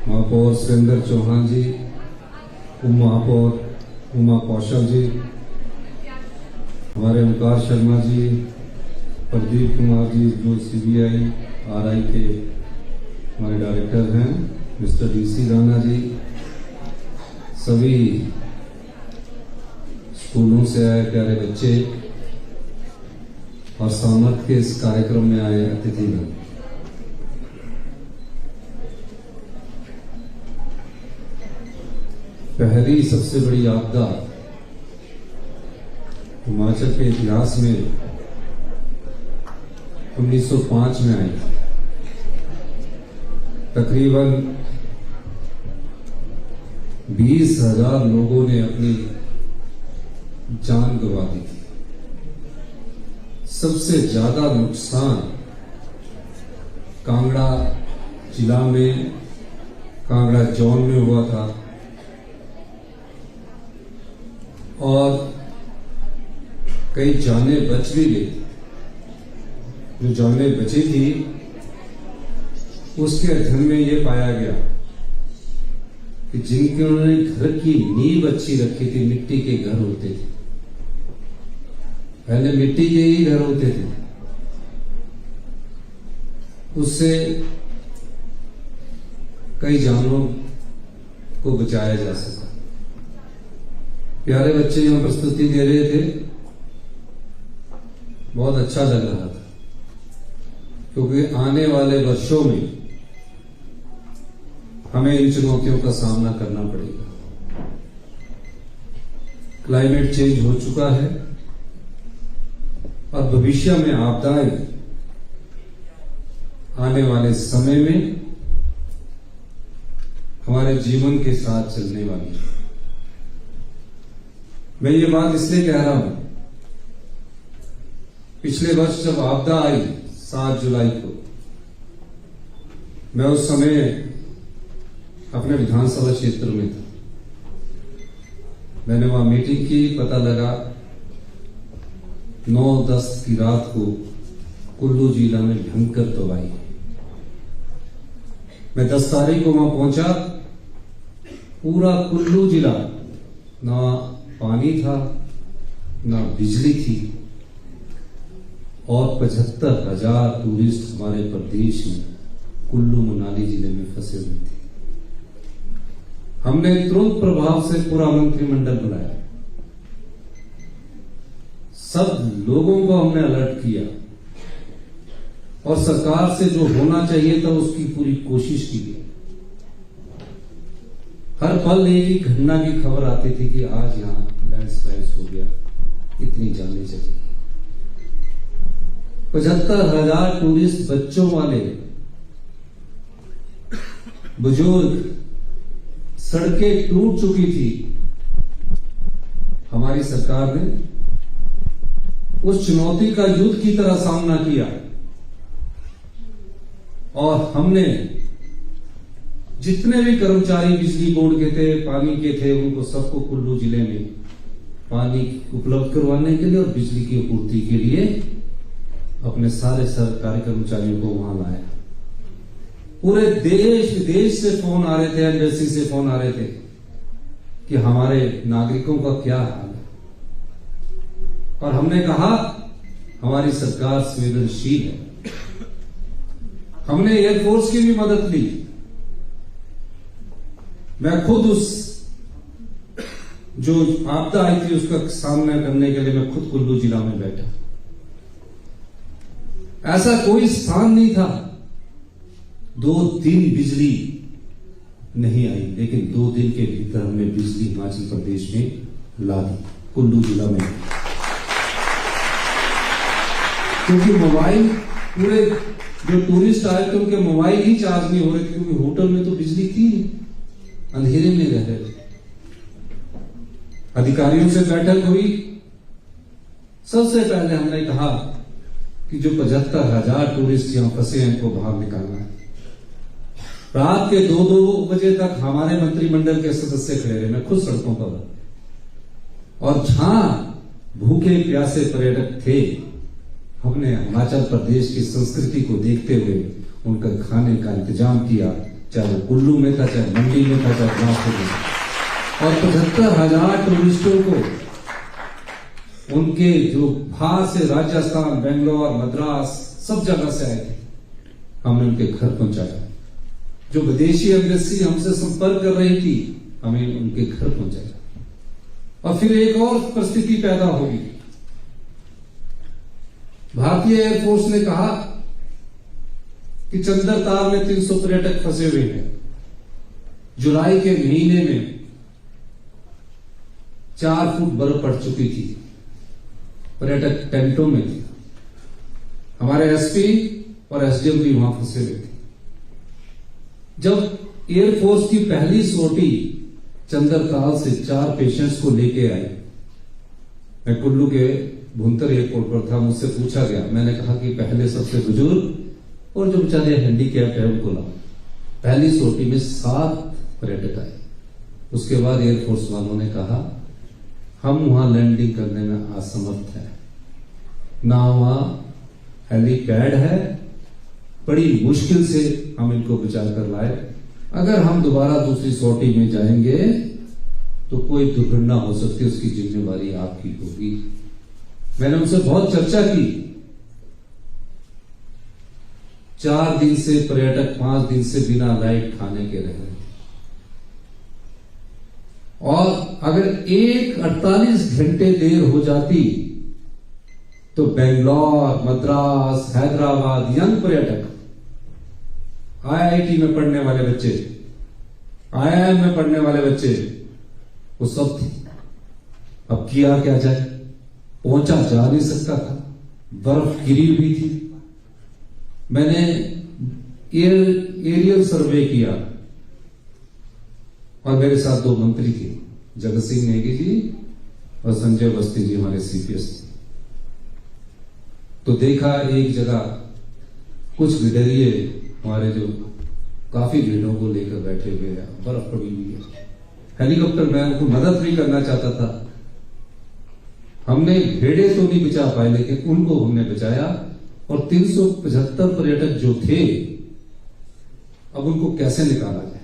महापौर सुरेंद्र चौहान जी, उप महापौर उमा कौशल जी, हमारे ओंकार शर्मा जी, प्रदीप कुमार जी जो CBI RI के हमारे डायरेक्टर हैं, मिस्टर DC राणा जी, सभी स्कूलों से आए प्यारे बच्चे और सामर्थ के इस कार्यक्रम में आए अतिथिगण, पहली सबसे बड़ी आपदा हिमाचल के इतिहास में 1905 में आई। तकरीबन 20,000 लोगों ने अपनी जान गंवा दी थी। सबसे ज्यादा नुकसान कांगड़ा जिला में, कांगड़ा जोन में हुआ था और कई जानें बच भी गई। जो जानें बची थी उसके अध्ययन में यह पाया गया कि जिनके उन्होंने घर की नींव अच्छी रखी थी, मिट्टी के घर होते थे, पहले मिट्टी के ही घर होते थे, उससे कई जानों को बचाया जा सका। प्यारे बच्चे यहां प्रस्तुति दे रहे थे, बहुत अच्छा लग रहा था, क्योंकि आने वाले वर्षों में हमें इन चुनौतियों का सामना करना पड़ेगा। क्लाइमेट चेंज हो चुका है और भविष्य में आपदाएं आने वाले समय में हमारे जीवन के साथ चलने वाली है। मैं ये बात इसलिए कह रहा हूं, पिछले वर्ष जब आपदा आई 7 जुलाई को, मैं उस समय अपने विधानसभा क्षेत्र में था। मैंने वहां मीटिंग की, पता लगा 9-10 की रात को कुल्लू जिला में भयंकर तबाही। मैं 10 तारीख को वहां पहुंचा, पूरा कुल्लू जिला, ना पानी था ना बिजली थी और 75,000 टूरिस्ट हमारे प्रदेश में कुल्लू मनाली जिले में फंसे हुए थे। हमने तुरंत प्रभाव से पूरा मंत्रिमंडल बुलाया, सब लोगों को हमने अलर्ट किया और सरकार से जो होना चाहिए था उसकी पूरी कोशिश की गई। हर पल एक ही घटना की खबर आती थी कि आज यहां लैंडस्लाइड हो गया, इतनी जाने चली। 75,000 टूरिस्ट, बच्चों वाले, बुजुर्ग, सड़कें टूट चुकी थी। हमारी सरकार ने उस चुनौती का युद्ध की तरह सामना किया और हमने जितने भी कर्मचारी बिजली बोर्ड के थे, पानी के थे, उनको सबको कुल्लू जिले में पानी उपलब्ध करवाने के लिए और बिजली की आपूर्ति के लिए अपने सारे सरकारी कर्मचारियों को वहां लाया। पूरे देश विदेश से फोन आ रहे थे, एम्बेसी से फोन आ रहे थे कि हमारे नागरिकों का क्या हाल है। और हमने कहा हमारी सरकार संवेदनशील है। हमने एयरफोर्स की भी मदद ली। मैं खुद उस जो आपदा आई थी उसका सामना करने के लिए मैं खुद कुल्लू जिला में बैठा। ऐसा कोई स्थान नहीं था 2 दिन बिजली नहीं आई, लेकिन 2 दिन के भीतर हमने बिजली हिमाचल प्रदेश में ला दी, कुल्लू जिला में। क्योंकि मोबाइल, पूरे जो टूरिस्ट आए थे उनके मोबाइल ही चार्ज नहीं हो रहे थे, क्योंकि होटल में तो बिजली थी, अंधेरे में रह रहे थे। अधिकारियों से बैठक हुई, सबसे पहले हमने कहा कि जो 75,000 टूरिस्ट यहां फंसे हैं इनको बाहर निकालना है। रात के 2-2 बजे तक हमारे मंत्रिमंडल के सदस्य खड़े रहे, मैं खुद सड़कों पर, और जहां भूखे प्यासे पर्यटक थे, हमने हिमाचल प्रदेश की संस्कृति को देखते हुए उनका खाने का इंतजाम किया चाहे वो कुल्लू में था, चाहे मंडी में था, चाहे बिलासपुर में था। और 75,000 टूरिस्टों को उनके जो बाहर से राजस्थान, बेंगलोर, मद्रास सब जगह से आए थे, हमने उनके घर पहुंचाया। जो विदेशी एम्बेसी हमसे संपर्क कर रही थी, हमें उनके घर पहुंचाया। और फिर एक और परिस्थिति पैदा होगी। भारतीय एयरफोर्स ने कहा कि चंद्रताल में 300 पर्यटक फंसे हुए हैं। जुलाई के महीने में 4 फुट बर्फ पड़ चुकी थी, पर्यटक टेंटों में थे। हमारे एसपी और एसडीएम भी वहां फंसे हुए थे। जब एयरफोर्स की पहली सोटी चंद्रताल से 4 पेशेंट्स को लेके आई, मैं कुल्लू के भुंतर एयरपोर्ट पर था, मुझसे पूछा गया, मैंने कहा कि पहले सबसे बुजुर्ग और जो बेचारे हैंडीकैप्ड है उनको लाओ। पहली सोटी में 7 पर्यटक आए। उसके बाद एयरफोर्स वालों ने कहा हम वहां लैंडिंग करने में असमर्थ हैं, ना वहां हेलीपैड है, बड़ी मुश्किल से हम इनको बचा कर लाए। अगर हम दोबारा दूसरी सोटी में जाएंगे तो कोई दुर्घटना हो सकती है, उसकी जिम्मेवारी आपकी होगी। मैंने उनसे बहुत चर्चा की। 4 दिन से पर्यटक 5 दिन से बिना लाइट खाने के रह रहे थे। और अगर 48 घंटे देर हो जाती तो बेंगलोर, मद्रास, हैदराबाद यंग पर्यटक, आईआईटी में पढ़ने वाले बच्चे, आईआईएम में पढ़ने वाले बच्चे, वो सब थे। अब किया क्या जाए, पहुंचा जा नहीं सकता था, बर्फ गिरी हुई थी। मैंने एरियल सर्वे किया और मेरे साथ 2 मंत्री थे, जगत सिंह नेगी जी और संजय अवस्थी जी, हमारे सीपीएस थे। तो देखा एक जगह कुछ गिडरिए हमारे जो काफी भीड़ों को लेकर बैठे हुए हैं, बर्फ पड़ी हुई है। हेलीकॉप्टर में उनको मदद भी करना चाहता था। हमने भेड़े तो नहीं बचा पाए, लेकिन उनको हमने बचाया। और 375 पर्यटक जो थे, अब उनको कैसे निकाला जाए।